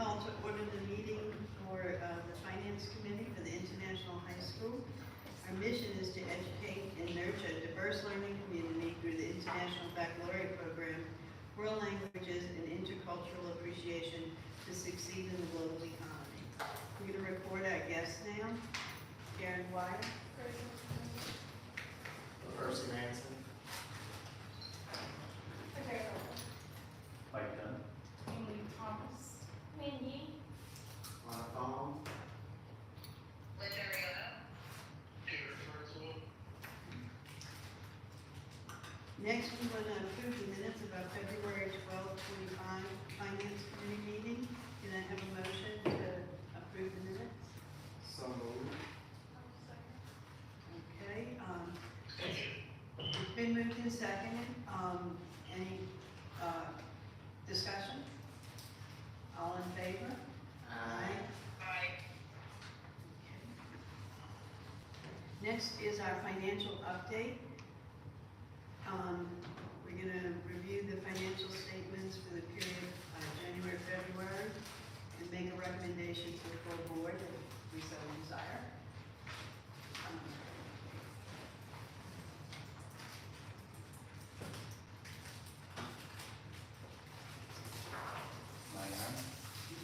call to order the meeting for the Finance Committee for the International High School. Our mission is to educate and nurture a diverse learning community through the International Baccalaureate Program, world languages, and intercultural appreciation to succeed in the global economy. We're going to record our guests now. Karen Wyatt. Percy Manson. Mike Dunn. Amy Thomas. Mindy. Lana Fong. Linda Arietta. Peter Kurzweil. Next, we want to approve the minutes of our February 12, 25 Finance Committee meeting. Can I have a motion to approve the minutes? So moved. Okay, it's been moved and seconded. Any discussion? All in favor? Aye. Next is our financial update. We're going to review the financial statements for the period January, February, and make a recommendation to the full board if we so desire.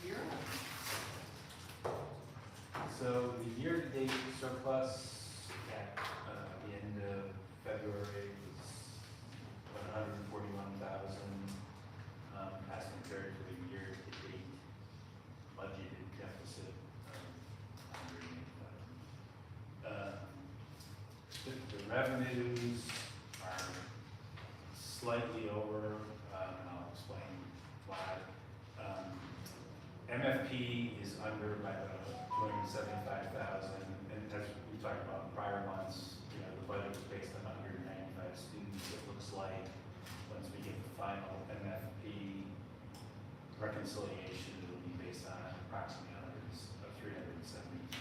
You're up. So the year-to-date surplus at the end of February was 141,000, as compared to the year-to-date budgeted deficit of 108,000. The revenues are slightly over, and I'll explain why. MFP is under by about 275,000, and as we talked about in prior months, you know, the budget was based on 195 students. It looks like once we get the final MFP reconciliation, it'll be based on approximately 372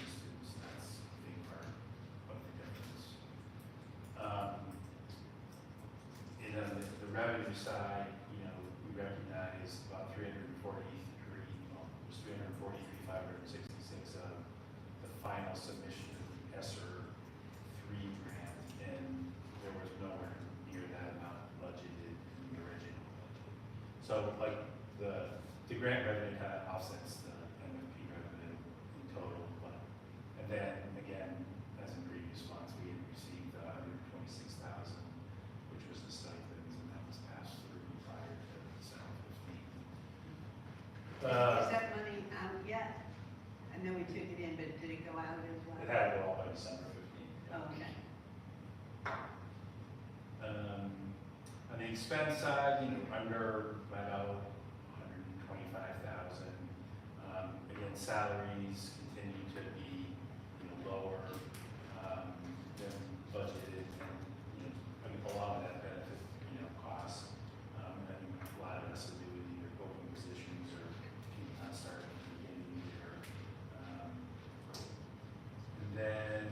students. That's a big part of the difference. And then the revenue side, you know, we recognize about 343,566 of the final submission of the ESSER 3 grant, and there was nowhere near that amount budgeted in the original budget. So like the grant revenue kind of offsets the MFP revenue in total, but, and then again, as in previous months, we had received 126,000, which was the stipends, and that was passed through prior to December 15th. Is that money out yet? I know we took it in, but did it go out as well? It had to go all by December 15th. Okay. On the expense side, you know, under about 125,000. Again, salaries continue to be, you know, lower than budgeted, and you know, I mean, a lot of that benefit, you know, costs. I think a lot of it has to do with either open positions or people not starting at the beginning of the year. And then,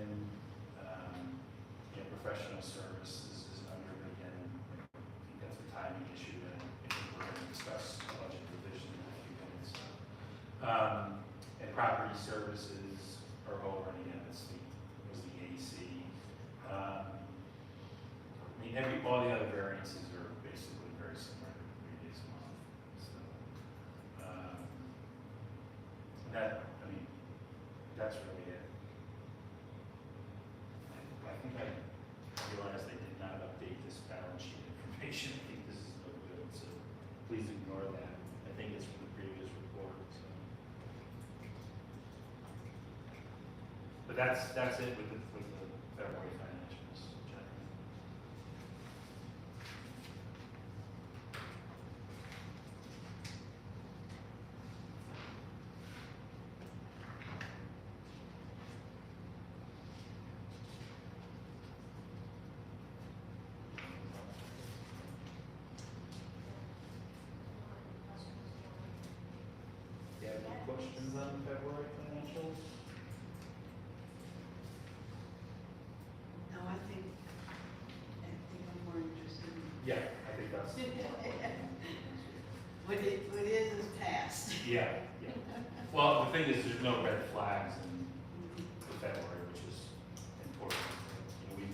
you know, professional services is under, but again, I think that's a timing issue, and I think we're going to discuss a budget revision in a few minutes. And property services are over, and again, it's the, was the AC. I mean, all the other variances are basically very similar to the previous month, so. That, I mean, that's really it. I think I realized I did not update this balance sheet information. I think this is no good, so please ignore that. I think it's from the previous report, so. But that's it with the February financials, generally. Do you have any questions on the February financials? No, I think I'm more interested in. Yeah, I think that's. What it is passed. Yeah, yeah. Well, the thing is, there's no red flags in February, which is important. You know,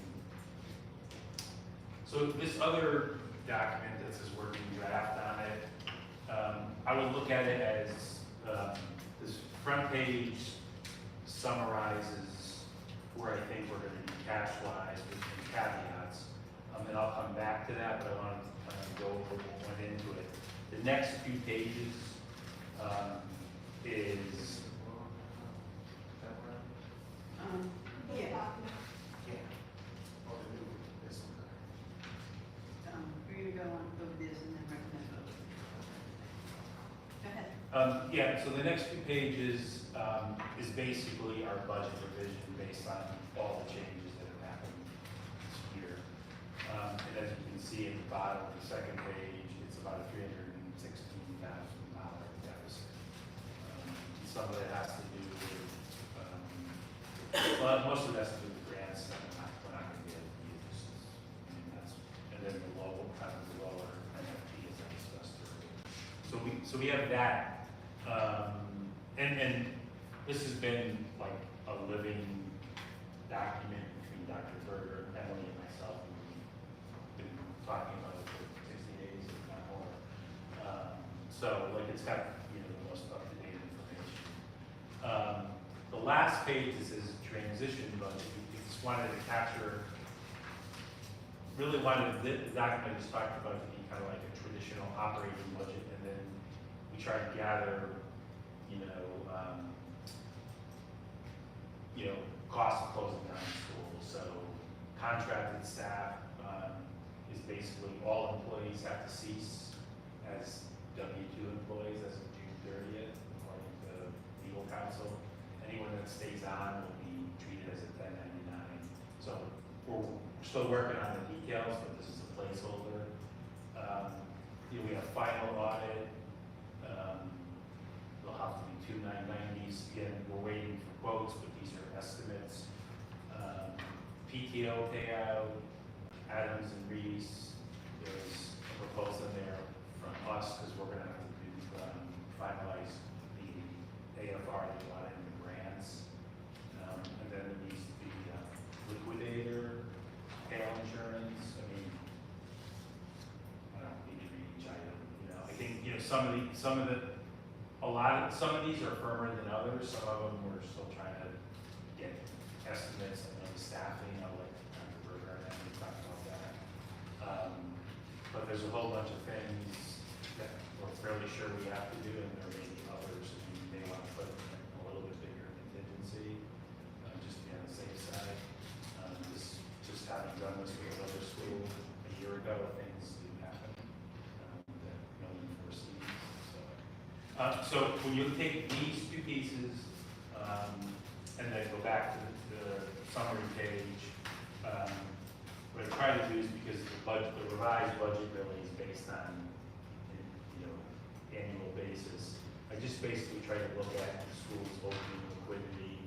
so this other document that says working draft on it, I would look at it as, this front page summarizes where I think we're gonna be cash-wise with some caveats. And I'll come back to that, but I want to kind of go over what went into it. The next few pages, is, Yeah, Oh, the new, this one. we're gonna go on over this and then recommend vote. Go ahead. yeah, so the next few pages, is basically our budget revision based on all the changes that have happened this year. And as you can see at the bottom of the second page, it's about a $316,000 deficit. Some of it has to do with, well, most of it has to do with grants that we're not gonna be able to use. I mean, that's, and then the lower, kind of the lower NFP as I discussed earlier. So we have that. And this has been like a living document between Dr. Berger, Emily, and myself. We've been talking about it for 60 days, if not more. So like it's got, you know, the most up-to-date information. The last page is his transition budget. We just wanted to capture, really wanted the document I just talked about to be kind of like a traditional operating budget, and then we try to gather, cost of closing down the school. So contracted staff is basically all employees have to cease as W-2 employees as of June 30th, according to legal counsel. Anyone that stays on will be treated as a 1099. So we're still working on the details, but this is a placeholder. We have final audit. There'll have to be 2 990s. Again, we're waiting for quotes, but these are estimates. PTO payout, Adams and Reese, there's a proposal in there from us, because we're gonna have to do, finalize the AFR that we want in the grants. And then there needs to be liquidator, tail insurance. I mean, I don't need to read each item, I think, some of these are firmer than others. Some of them we're still trying to get estimates and the staffing. I'll let Dr. Berger and Emily talk about that. But there's a whole bunch of things that we're fairly sure we have to do, and there may be others that we may want to put in a little bit bigger contingency, just to be on the safe side. Just having done this with another school a year ago, things do happen that no one foresees. So when you take these two pieces, and then go back to the summary page, what I try to do is, because the revised budget really is based on, annual basis. I just basically try to look at the school's opening liquidity,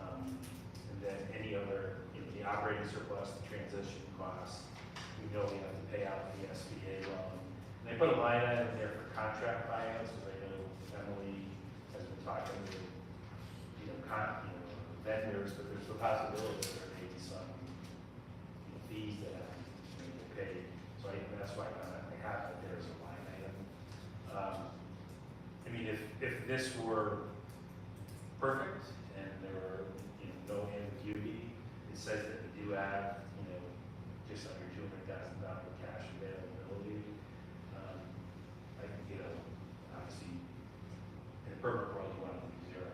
and then any other, the operating surplus, the transition costs. We know we have to pay out the SBA loan. And I put a line item there for contract buyouts, because I know Emily has been talking to, vendors, but there's the possibility that there may be some fees that have to be paid. So that's why I have that there's a line item. I mean, if this were perfect and there were, no ambiguity, it says that we do have, just under $200,000 cash availability. I think, obviously, in a perfect world, you want to be zero.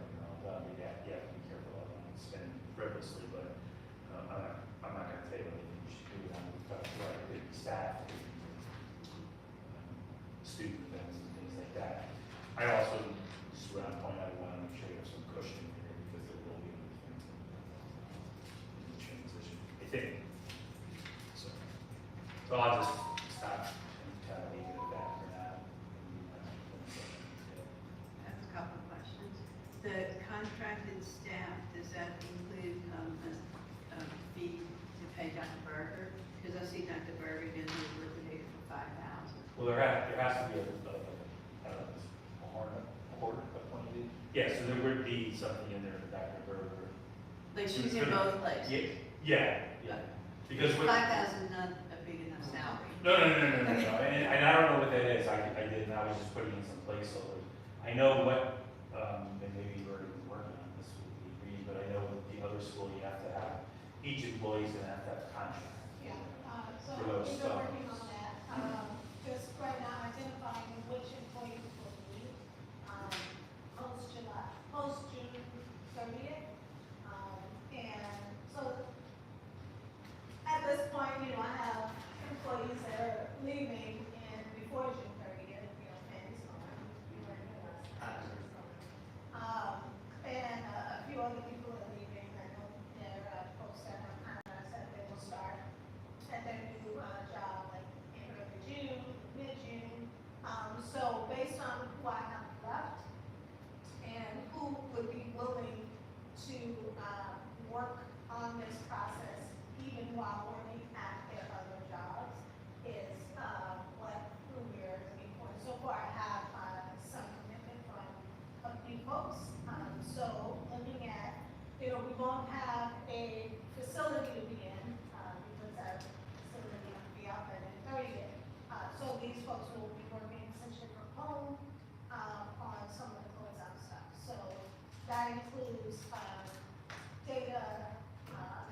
You have to be careful about spending frivolously, but I'm not going to tell you what you should do. Talk about staff, student events, and things like that. I also, just what I point out, I want to make sure you have some cushion here, because there will be other things in the transition, I think. So I'll just stop and kind of leave it at that for now. That's a couple of questions. The contracted staff, does that include a fee to pay Dr. Berger? Because I see Dr. Berger getting his liquidated for $5,000. Well, there has to be a quarter appointee. Yeah, so there would be something in there for Dr. Berger. Like she's in both places. Yeah. Because what. 5,000 not a big enough salary. No, and I don't know what that is, I didn't, I was just putting in some placeholders. I know what, and maybe we're working on this with the agreed, but I know with the other school, you have to have, each employee's gonna have to have a contract. Yeah, so For we've those been stuff. working on that, just right now identifying which employees will leave, post-July, post-June 30th. And so at this point, I have employees that are leaving and before June 30th, Penny's gone, you were in us. And a few other people are leaving, I know they're folks that have contracts that they will start at their new job, like in early June, mid-June. So based on who I have left and who would be willing to work on this process even while working at their other jobs is who we're looking for. So far, I have some commitment from a few folks. So looking at, we won't have a facility to be in because our facility will be out there in 30th. So these folks will be working essentially from home on some of the closeout stuff. So that includes data,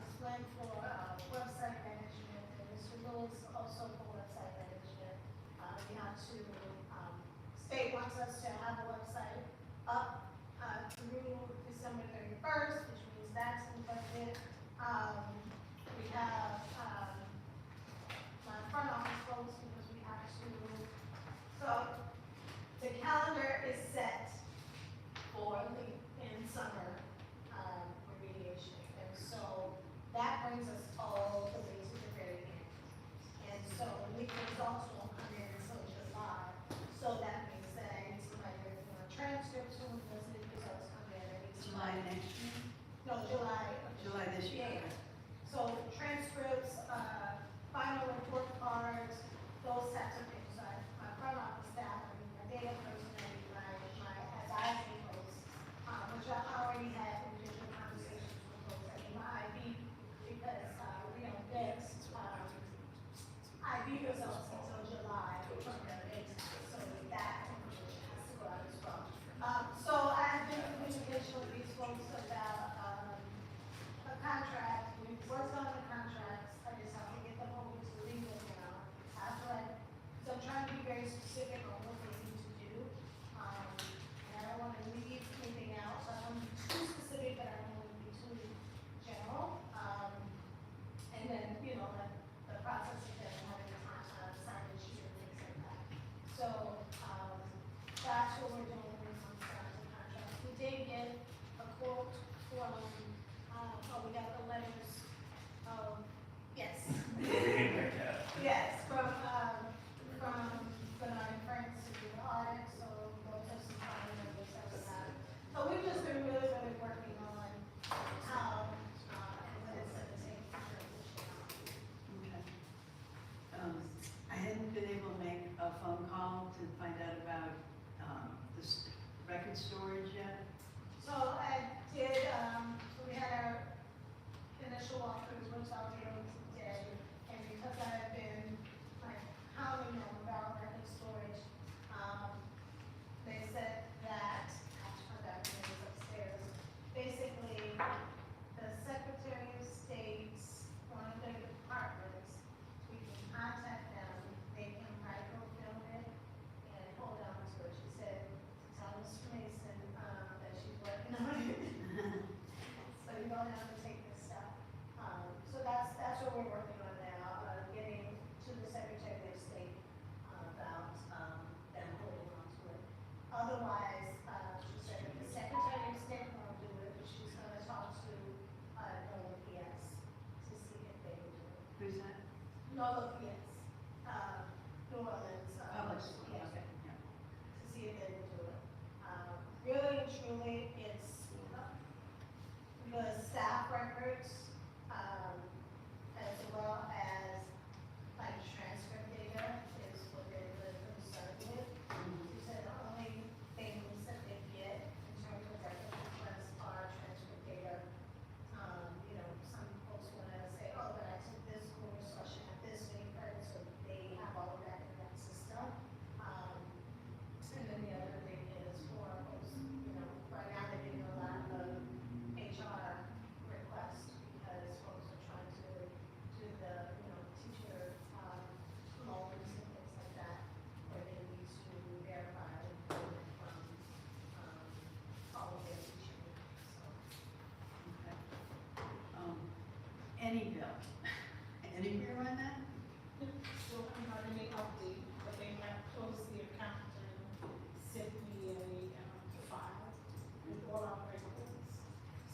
explain for website management, and Mr. Lewis also for website management. We have to, state wants us to have a website up through December 31st, which means that's in budget. We have my front office folks because we have to, so the calendar is set for in summer remediation. And so that brings us all the way to the very end. And so the results won't come in until July. So that means that I need somebody working on transcripts when the results come in. I need July somebody- next year? No, July. July this year. Yeah. So transcripts, final report cards, those types of things. So my front office staff, my data person, and my advisory folks, which I already had individual conversations with folks at my IB because we don't get IB results until July from the next. So that information has to go out as well. So I have been in communication with these folks about a contract. We've worked on the contracts. I just have to get them over to legal now. So I'm trying to be very specific on what they need to do. And I don't want to leave anything out, so I don't want to be too specific, but I don't want to be too general. And then, like the process of them having a sign sheet and things like that. So, that's what we're doing when it comes down to contracts. We did get a quote from, we got the letters of, yes. Yes, from Bernard and Francis to do the audit, so those are some final numbers that we have. So we've just been really, really working on how, and what it's gonna take to transition out. Okay. I hadn't been able to make a phone call to find out about this record storage yet. So I did, we had our initial walkthroughs, which I'll do today, and because I've been like hounding them about record storage, they said that, my document is upstairs, basically, the Secretary of State's, one of their departments, we can contact them, they can microfilm it and hold on to it. She said, tell Mr. Mason, that she's working on it. So you don't have to take this stuff. So that's what we're working on now, getting to the Secretary of State, about, them holding on to it. Otherwise, she said if the Secretary of State won't do it, she's gonna talk to, NOLA PS to see if they will do it. Who's that? NOLA PS, New Orleans, Public school, yeah, okay, yeah. to see if they will do it. Really and truly, it's, the staff records, as well as like transcript data is what they're really concerned with. She said the only things that they get in terms of any bill. Anywhere on that? So I'm not any update, but they have closed the account and sent me a file with all our records.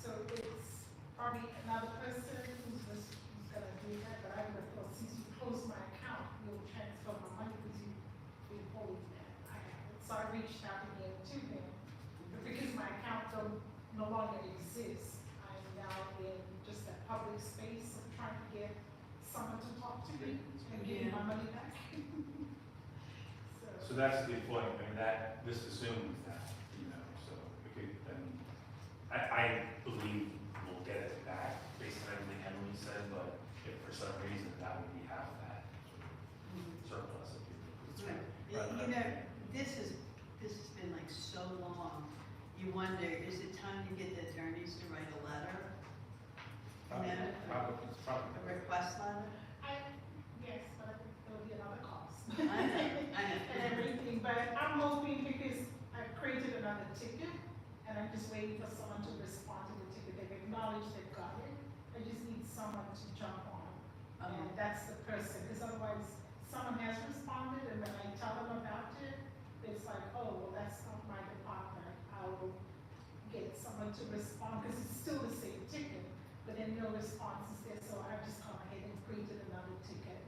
So it's probably another person who's gonna do that, but I would have thought since you closed my account, you'll transfer my money because you hold that. I have it. So I reached out again to them, but because my account no longer exists, I'm now in just a public space of trying to get someone to talk to me and give me my money back. So that's the point, I mean, that, this assumes that, you know, so, we could, I believe we'll get it back based on everything Emily said, but if for some reason that would be half that surplus. if you- You know, this has been like so long, you wonder, is it time to get the attorneys to write a letter? Probably, No. probably, it's A probably. request letter? Yes, but there'll be another cost. I know. And everything, but I'm hoping because I've created another ticket and I'm just waiting for someone to respond to the ticket. They've acknowledged they've got it. I just need someone to jump on. And that's the person, because otherwise someone has responded and when I tell them about it, it's like, oh, well, that's not my department. I will get someone to respond because it's still the same ticket, but then no response is there. So I've just gone ahead and created another ticket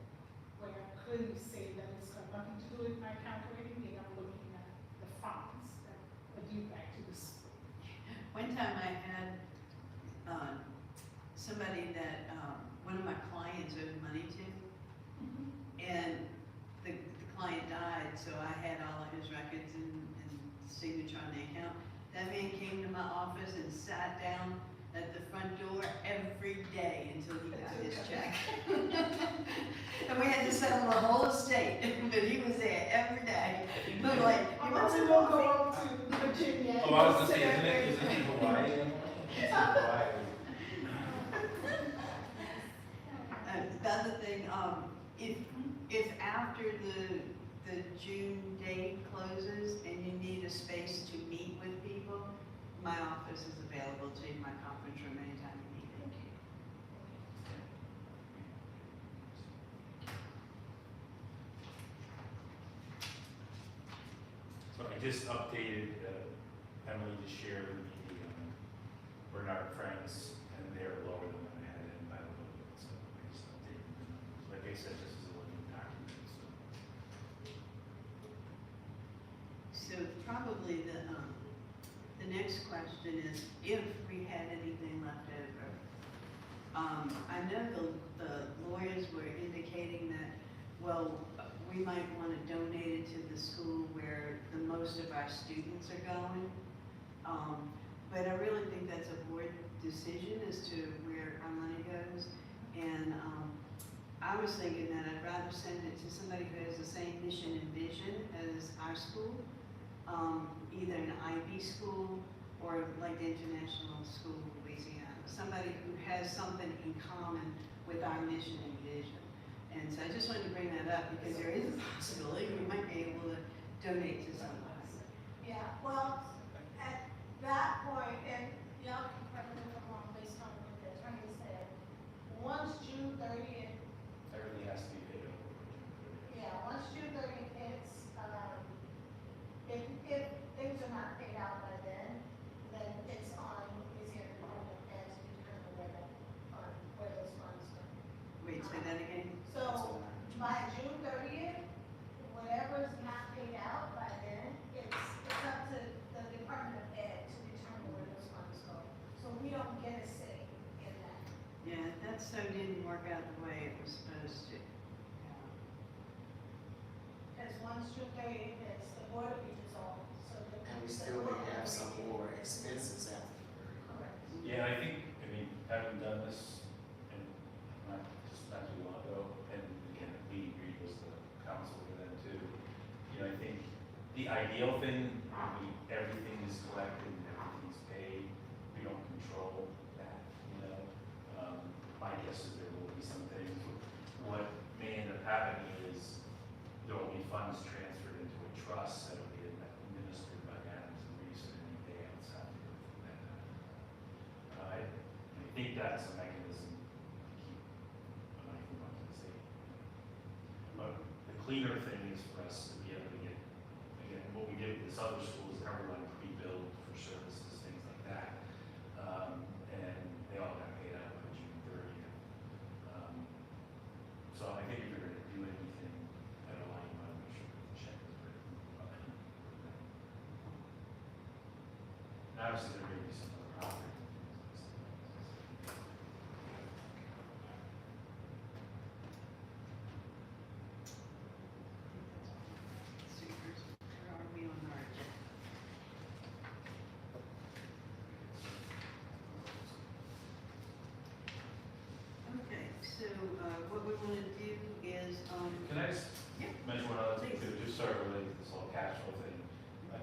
where I clearly say that it's got nothing to do with my account or anything. I'm looking at the funds that are due back to the school. One time I had, somebody that, one of my clients owed money to, and the client died, so I had all of his records and signature on the account. That man came to my office and sat down at the front door every day until he got his check. And we had to settle the whole estate, but he was there every day. But like, I'm he wants also to gonna go up to Virginia. Oh, I was gonna say, isn't it Hawaii? It's Hawaii. The other thing, if after the June date closes and you need a space to meet with people, my office is available to you, my conference room, anytime you need it. So I just updated, Emily just shared with me, Bernard Franks, and they're lower than what I had in by a little bit, so I just updated them. Like I said, this is a living document, so. So probably the next question is if we had anything left over. I know the lawyers were indicating that, well, we might want to donate it to the school where the most of our students are going. But I really think that's a board decision as to where our money goes. And I was thinking that I'd rather send it to somebody who has the same mission and vision as our school, either an IB school or like the International School of Louisiana, somebody who has something in common with our mission and vision. And so I just wanted to bring that up because there is a possibility we might be able to donate to somebody. Yeah, well, at that point, and y'all can correct me if I'm wrong based on what the attorney said, once June 30th, Everything has to be paid over. yeah, once June 30th hits, if things are not paid out by then it's on Louisiana Department as to determine where those funds go. Wait, say that again? So by June 30th, whatever's not paid out by then, it's up to the Department of Ed to determine where those funds go. So we don't get a say in that. Yeah, that so didn't work out the way it was supposed to. Because once June 30th hits, the board will be dissolved, so the. And we still may have some more expenses after. Correct. Yeah, I think, I mean, having done this, and not too long ago, and again, we agreed was the council for them too. You know, I think the ideal thing would be everything is collected and everything's paid. We don't control that, you know. My guess is there will be some things. What may end up happening is there will be funds transferred into a trust that will be administered by Adams and Reese and any payouts out there from that. I think that's a mechanism to keep cleaner thing is for us to be able to get, again, what we did with this other school is everyone pre-billed for services, things like that. And they all got paid out by June 30th. So I think if you're gonna do anything at a line, you wanna make sure the check is written. And obviously, there may be some other property. Super. Where are we on our agenda? Okay, so, what we wanna do is, Can I just Yeah. mention one other thing too, just sort of related to this whole cash flow thing?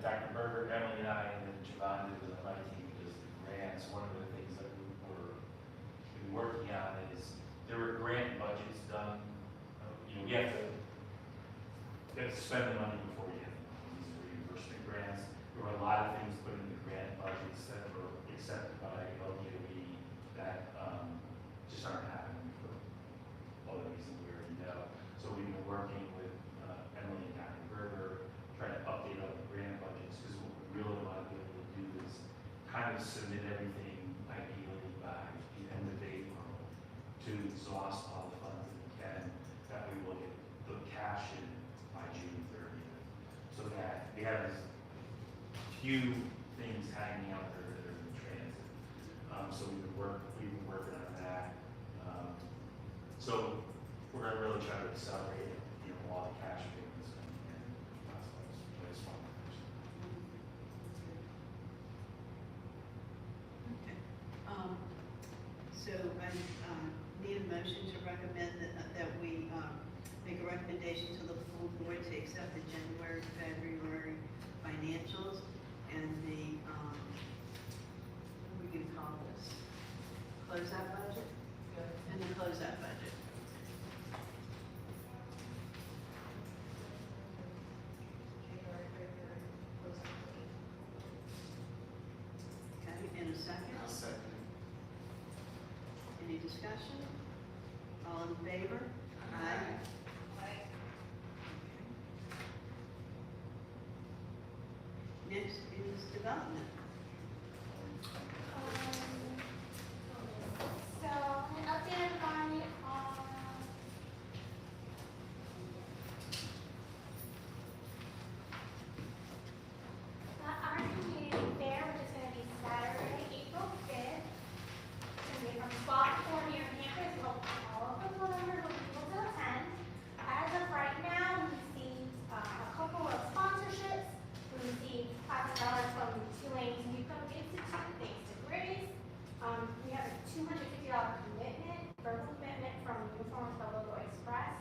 Dr. Berger, Emily and I, and then Javon did with my team, does the grants. One of the things that we were been working on is, there were grant budgets done. You know, we have to spend the money before you have these reimbursement grants. There were a lot of things put in the grant budgets that were accepted by LDOE that, just aren't happening for all the reasons we already know. So we've been working with Emily and Dr. Berger, trying to update all the grant budgets, because what we really want to be able to do is kind of submit everything ideally by the end of April to exhaust all the funds that we can, that we will get the cash in by June 30th. So that we have as few things hanging out there that are in transit. So we've been working on that. So we're gonna really try to accelerate, you know, all the cash payments and that's what I just wanted to mention. okay. So I, need a motion to recommend that we, make a recommendation to the full board to accept the January, February financials and the, what we can call this, closeout budget? And the closeout budget. Okay, in a second, I'll second. any discussion? All in favor? Aye. Next is development. So, an update on, our community fair, which is gonna be Saturday, April 5th. It's gonna be from 12 to 4 here in campus, we hope all of the board members will be able to attend. As of right now, we received a couple of sponsorships. We received $500 from Tulane Newcomb Institute, thanks to Grace. We have a $250 commitment, verbal commitment from Uniforms by Logo Express.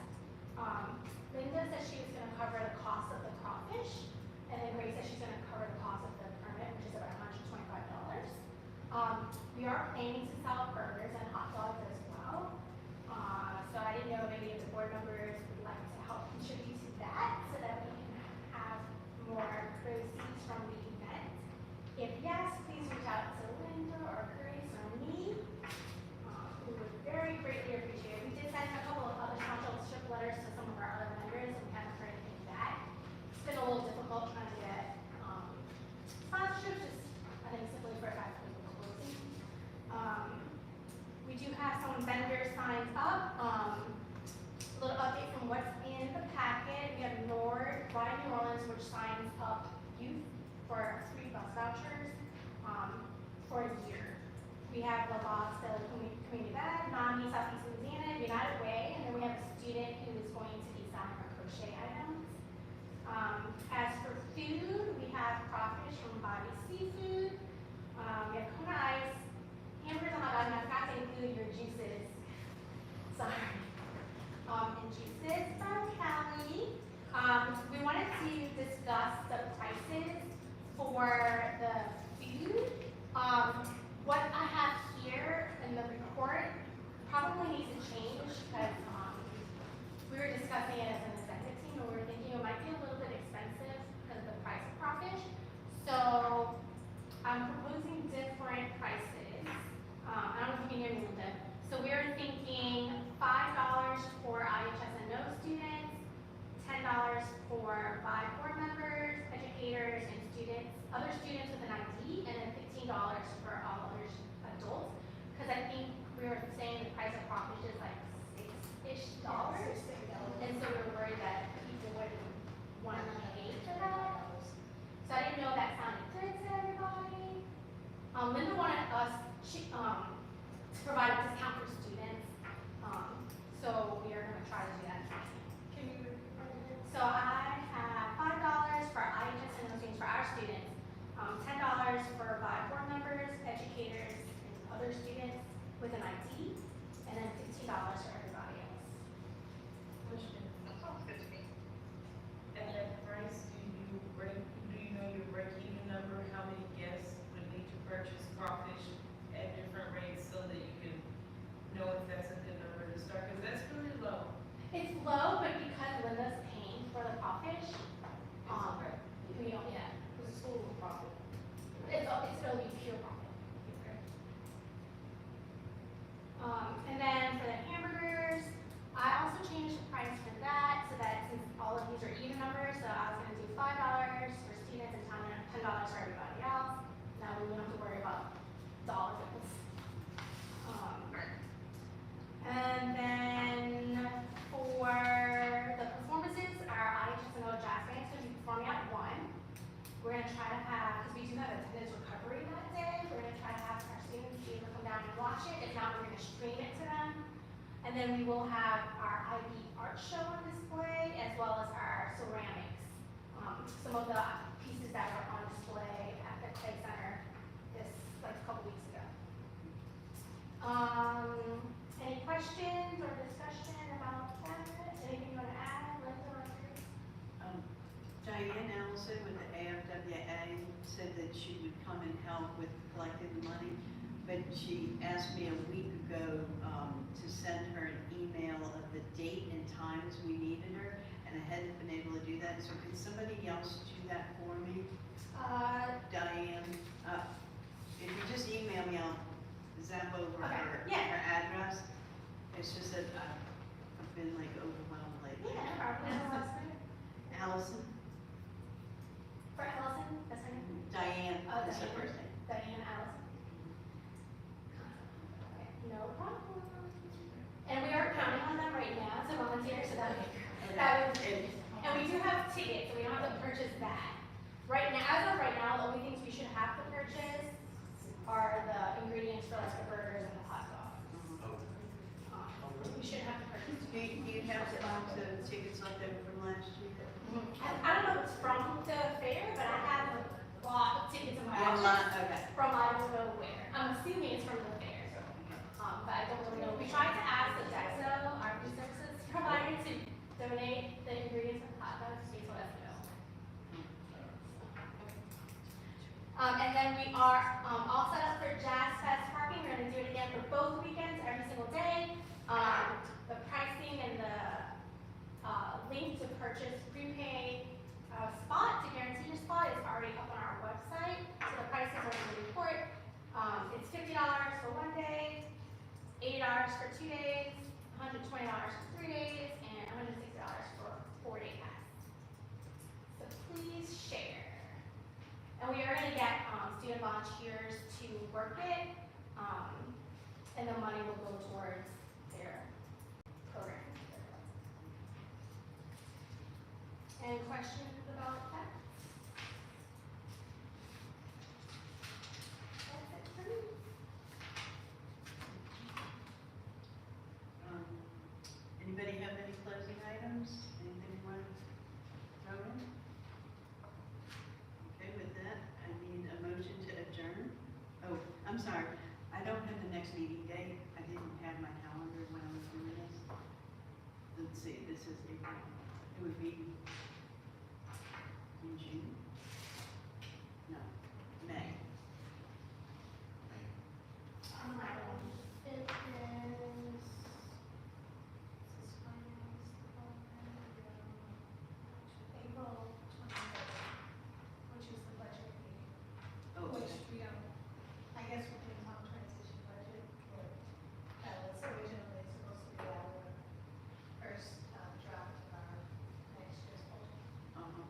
Linda said she was gonna cover the cost of the crawfish, and then Grace said she's gonna cover the cost of the permit, which is about $125. We are planning to sell burgers and hot dogs as well. So I didn't know maybe if the board members would like to help contribute to that, so that we can have more proceeds from the event. If yes, please reach out to Linda or Grace or me. We would very greatly appreciate it. We did send a couple of other sponsorship letters to some of our other vendors, and we haven't heard anything back. It's been a little difficult trying to get sponsorships, just I think simply for a fact that we're closing. We do have some vendors signed up. A little update from what's in the packet. We have Ride New Orleans, which signs up youth for free bus vouchers for a year. We have La Bosque Community Bed, NAMI, Southeast Louisiana, United Way, and then we have a student who is going to be selling our crochet items. As for food, we have crawfish from Bobby Seafood. We have Kona Ice, hamburgers on hot dog, and I forgot to include your juices. Sorry. And juices from Cali. We wanted to discuss the prices for the food. What I have here in the report probably needs to change because we were discussing it as an executive team and we were thinking it might be a little bit expensive because of the price of crawfish. So I'm proposing different prices. I don't know if you can hear me, Linda. So we're thinking $5 for IHSNO students, $10 So I have $5 for IHS and those things for our students, $10 for by board members, educators, and other students with an ID, and then $15 for everybody else. That sounds good to me. At that price, do you know your break-even number, how many guests would need to purchase crawfish at different rates so that you can know if that's a good number to start, because that's really low. It's low, but because Linda's paying for the crawfish, we don't, yeah, the school will profit. It'll be pure profit. And then for the hamburgers, I also changed the price for that, so that since all of these are even numbers, so I was gonna do $5 for students and $10 for everybody else. Now we don't have to worry about dollar bills. And then for the performances, our IHS and O jazz band is gonna be performing at 1. We're gonna try to have, because we do have attendance recovery that day, we're gonna try to have our students be able to come down and watch it. If not, we're gonna stream it to them. And then we will have our IB art show on display, as well as our ceramics. Some of the pieces that were on display at the Clay Center like a couple weeks ago. Any questions or discussion about that? Anything you want to add, Linda or Chris? Diane Allison with the AFWA said that she would come and help with collecting the money, but she asked me a week ago to send her an email of the date and times we needed her, and I hadn't been able to do that, so can somebody else do that for me? Diane, if you just email me, I'll zap over Okay, her address. It's just that I've been like overwhelmed lately. Yeah, no problem. What's the last name? Allison, For Allison, that's her name? Diane, Oh, that's her Diane. first name. Diane Allison. Okay, no problem. And we are counting on them right now to volunteer, so that would, and we do have tickets, so we don't have to purchase that. Right now, as of right now, the only things we should have to purchase are the ingredients for like the burgers and the hot dogs. We shouldn't have to purchase. Do you have the tickets left over from last year? I don't know if it's from the fair, but I have a lot of tickets in my office Online, okay. from I don't know where. I'm assuming it's from the fair. But I don't really know. We tried to ask the DEXO, our food services provider, to donate the ingredients for hot dogs. They told us no. And then we are all set up for Jazz Fest parking. We're gonna do it again for both weekends, every single day. The pricing and the link to purchase prepaid spot, to guarantee your spot, is already up on our website. So the prices are in the report. It's $50 for 1 day, $80 for 2 days, $120 for 3 days, and $160 for a 4-day pass. So please share. And we are gonna get student volunteers to work it, and the money will go towards their program. Any questions about that? That's it for me. Anybody have any closing items? Anything you want to throw in? Okay, with that, I need a motion to adjourn. Oh, I'm sorry, I don't have the next meeting date. I didn't have my calendar when I was doing this. Let's see, this is April. It would be in June? No, May. It is, this is finance department, April 23rd, which is the budget meeting. Oh, Which okay. we don't, I guess we're doing some transition budget, or, it's originally supposed to be our first, draft of our next year's budget. Uh-huh.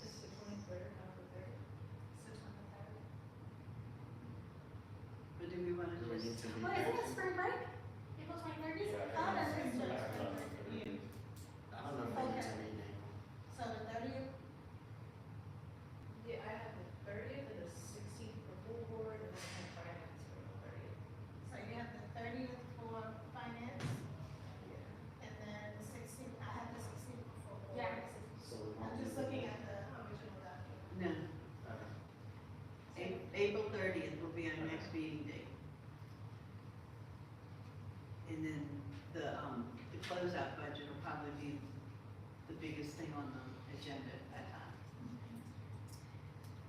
Just the 23rd, not the 3rd. the biggest thing on the agenda at that time.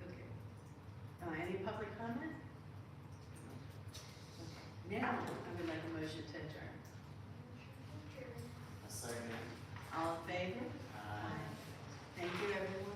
Okay. Any public comment? Okay. Now, I would like a motion to adjourn. A second. All in favor? Aye. Thank you, everyone.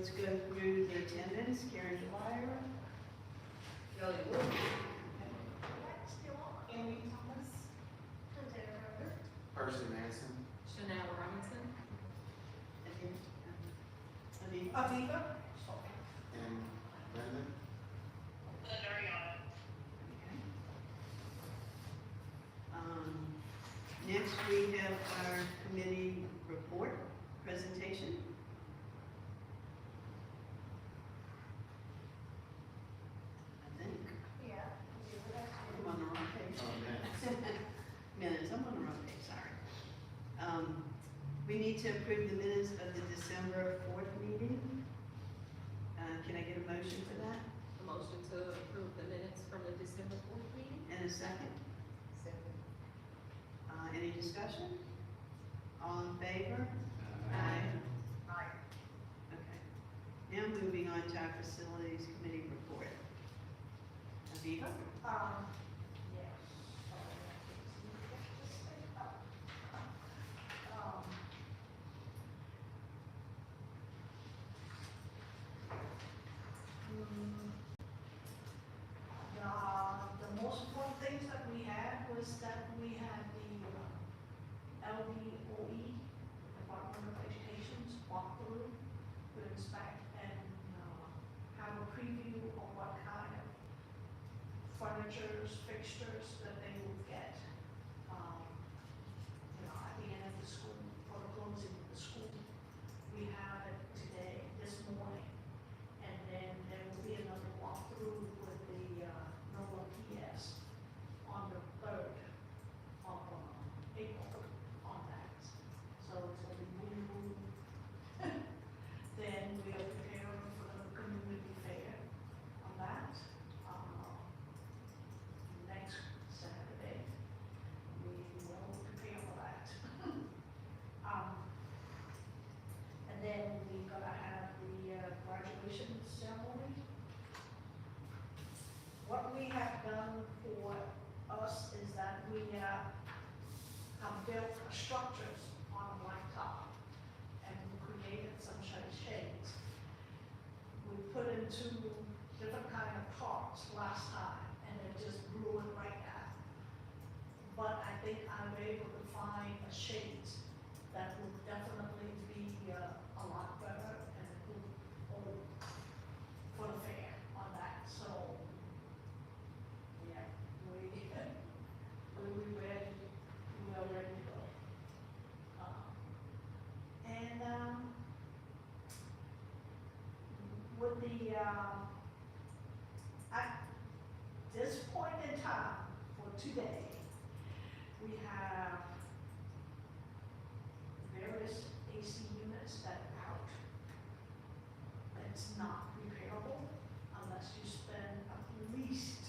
let's go through the attendance. Karen Dwyer. Kelly Wood, Amy Thomas. Percy Manson, Chanel Robinson, Aviva. and Brendan. Next, we have our committee report presentation. I think, Yeah. I'm on the wrong page. Oh, man. Minutes, I'm on the wrong page, sorry. We need to approve the minutes of the December 4th meeting. Can I get a motion for that? a motion to approve the minutes from the December 4th meeting. And a second? Second. Any discussion? All in favor? Aye. Okay. Now moving on to our facilities committee report. Aviva? Yes. The most important things that we had was that we had the LDOE, Department of Education's walkthrough to inspect and have a preview of what kind of furnitures, fixtures that they would get, at the end of the school, for the closing of the school. We have it today, this morning, and then there will be another walkthrough with the, NOAA PS on the 3rd of, April on that. So it's gonna be boom. Then we are preparing for the community fair on that. Next Saturday, we will prepare for that. And then we're gonna have the graduation ceremony. What we have done for us is that we have built structures on a blacktop and created some shades. We put in 2 different kind of parts last time, and it just grew it right now. But I think I'm able to find a shades that would definitely be a lot better and would hold for the fair on that, so, yeah, we are ready to go. With the, at this point in time, for today, we have various AC units that are out. It's not repairable unless you spend at least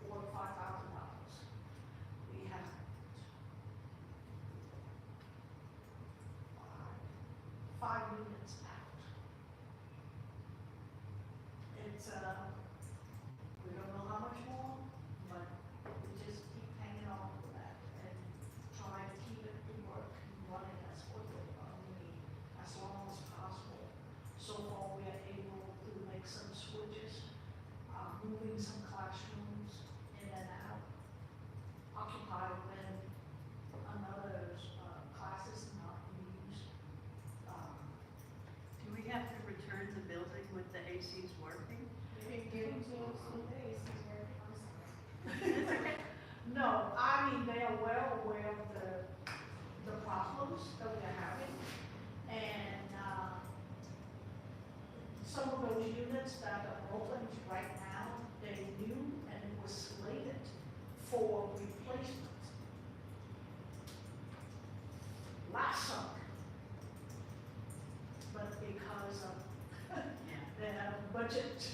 $4,000 to $5,000. We have five units out. It's, we don't know how much more, but we just keep hanging on to that and try to keep it to work and running as quickly, as long as possible. So far, we are able to make some switches, moving some classrooms in and out, occupy when another, classes not used. Do we have to return the building with the ACs working? No, I mean, they are well aware of the problems that we are having. And, some of those units that are open right now, they new and it was slated for replacement last summer. But because of their budget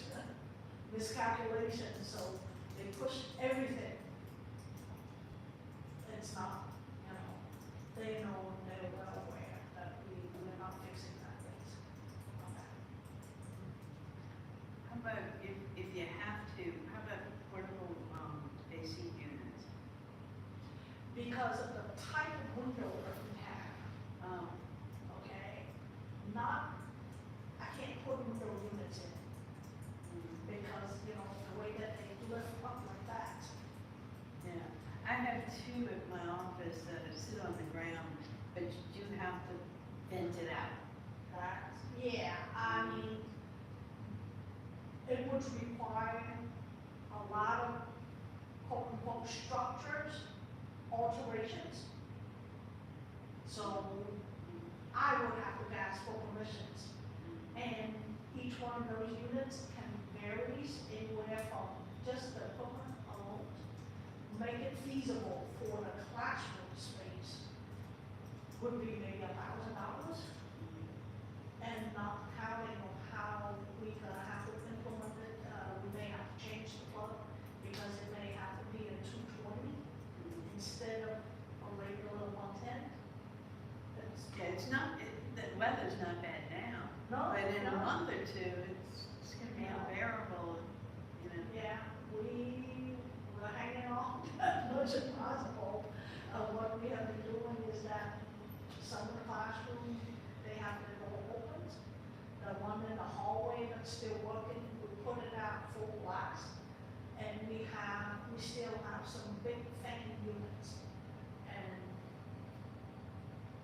miscalculation, so they pushed everything. It's not, they know, they're well aware that we're not fixing that things on that. How about if you have to, how about portable, AC units? Because of the type of window that we have, okay? Not, I can't it would require a lot of quote-unquote structures, alterations. So I would have to ask for permissions. And each one of those units can varies anywhere from just the equipment alone, make it feasible for the classroom space would be maybe $1,000. And not counting on how we gonna have to implement it, we may have to change the plug because it may have to be a 220 instead of a regular 110. Yeah, it's not, the weather's not bad now, No, but in a no. month or two, it's gonna be unbearable, you know. Yeah, we're hanging on as much as possible. What we have been doing is that some of the classrooms, they have the door opens. The one in the hallway that's still working, we put it out full blast. And we still have some big fan units. And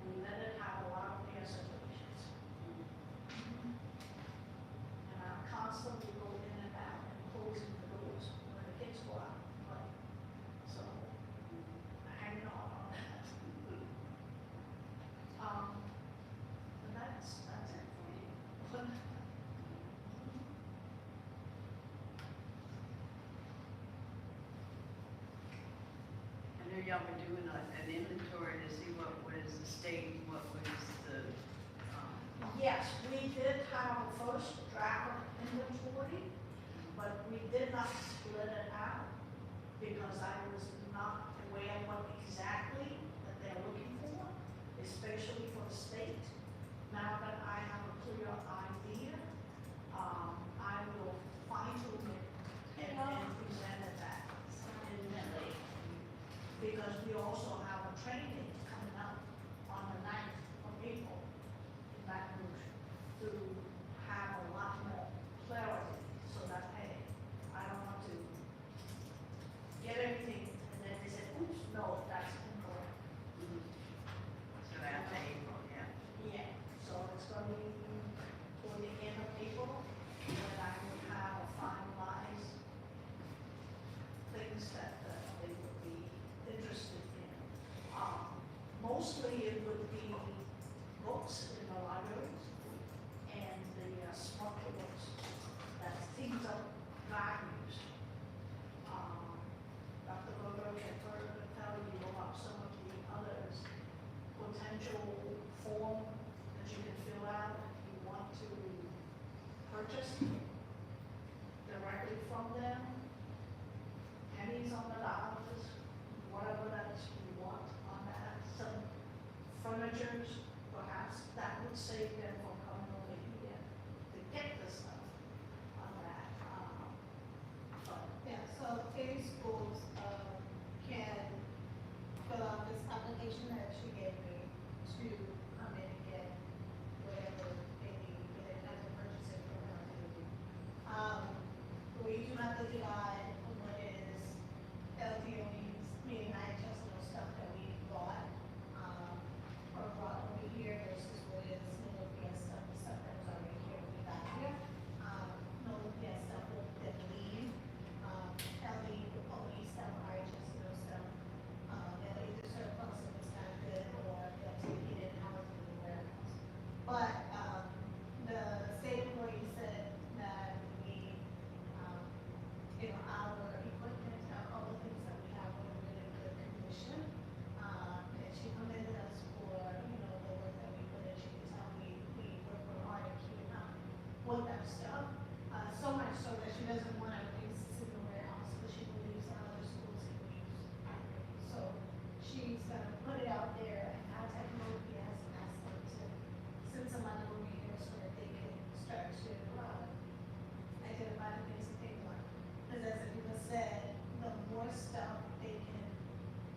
we let it have a lot of air circulations. And I constantly go in and out and closing the doors when the kids go out and play. So, hanging on that. But that's it for me. I know y'all were doing an inventory to see what was the state, what was the, Yes, we did have a first draft of inventory, but we did not split it out because I was not aware of what exactly that they're looking for, especially for the state. Now that I have a clear idea, I will fine tune it and present it back independently. Because we also have a training coming up on the 9th of April in Baton Rouge to have a lot more clarity so that, hey, I don't want to get everything and then they say, oops, no, that's incorrect. so after April, yeah. Yeah, so it's gonna be toward the end of April, that I will have a finalized things that they would be interested in. Mostly it would be books in the libraries and the smart books that things of values. Dr. Gogo can further tell you about some of the others potential form that you can fill out if you want to purchase directly from them. Pennies on the dollars, whatever that you want on that. Some furnitures, perhaps that would save them from coming over here to get the stuff on that. But Yeah, so any schools, can fill out this application that she gave me to come in and get whatever they need, but they have to purchase it from LTOD. We do not divide what is LTOD's, meaning IHS and stuff that we bought, or brought over here versus what is Middlefield stuff, the stuff that was already here when we got here. Middlefield stuff will then leave, LD, the police stuff, IHS, stuff. They'll either surplus if it's not good, or they'll take it in house and the warehouse. But, the state employee said that we, our equipment, all the things that we have are in really good condition. And she commended us for, the work that we put in. She could tell we work real hard at keeping up with that stuff. So much so that she doesn't want to things to sit in the warehouse, because she believes other schools can use. So she's gonna put it out there, and our technology has asked them to send somebody over here so that they can start to, identify the things that they want. Because as Eva said, the more stuff they can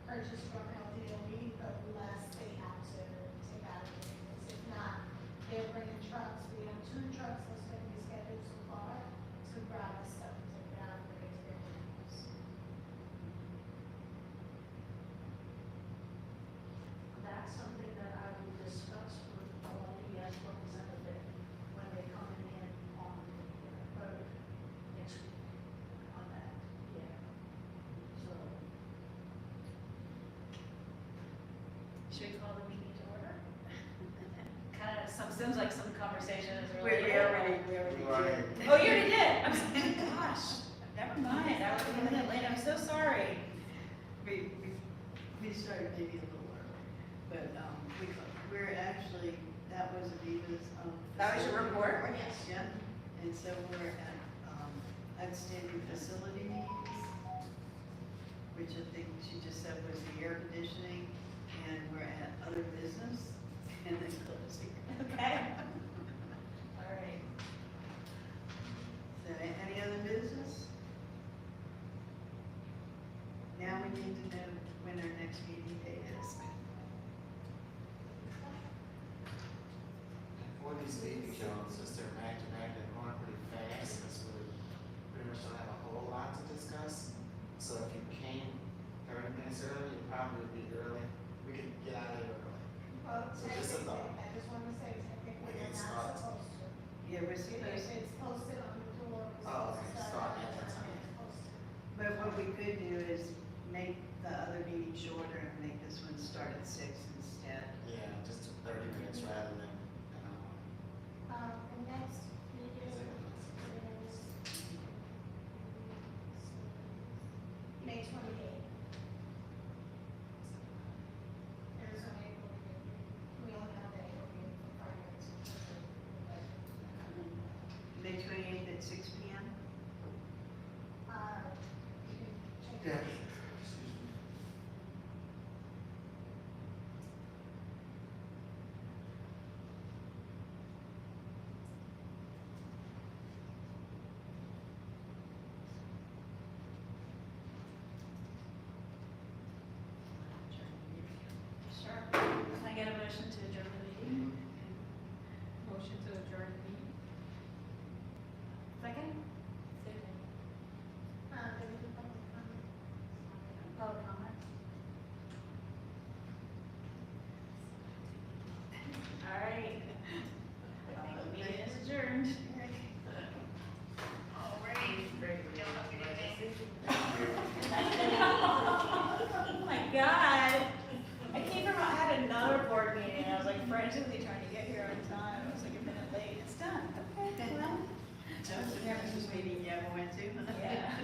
purchase from LDOE, the less they have to take out of the business. If not, they're bringing trucks. We have 2 trucks that's going to be scheduled so far to grab the stuff and take it out of the business. that's something that I will discuss with all the representative when they come in on the 3rd Should we call the meeting to order? Kind of, seems like some conversation is We really. already You did. already- Oh, you already did? I'm sorry, gosh, never mind, I was a minute late, I'm so sorry. We started maybe a little early, but, we're actually, that was Aviva's, That was your report? Yes. Yeah, and so we're at, outstanding facility needs, which I think she just said was the air conditioning, and we're at other business, and then closing. Okay. All right. So, any other business? Now we need to know when our next meeting date is. For these meeting shows, since they're back to back, they're going pretty fast, because we pretty much don't have a whole lot to discuss. So if you came 30 minutes early, you probably would be early. We could get out of here early. Well, So just a thought. I just want to say, technically, We we're can not start. supposed to. Yeah, we're supposed to, It's posted on the door. we're Oh, supposed to okay, start at that when time. it's posted. but what we could do is make the other meeting shorter and make this one start at 6 instead. Yeah, just 30 minutes rather than an hour. The next meeting is May 28th. Arizona, we only have that open for finance. May 28th at 6 PM? You can check. Yeah. Sure. Can I get a motion to adjourn the meeting? Motion to adjourn the meeting. Second? There was a public comment. Public comment? All right. The meeting is adjourned. All right. Oh my God. I came from, I had another board meeting, I was like frantically trying to get here on time, I was like a minute late, it's done, okay, well. That was the Memphis meeting you ever went to? Yeah.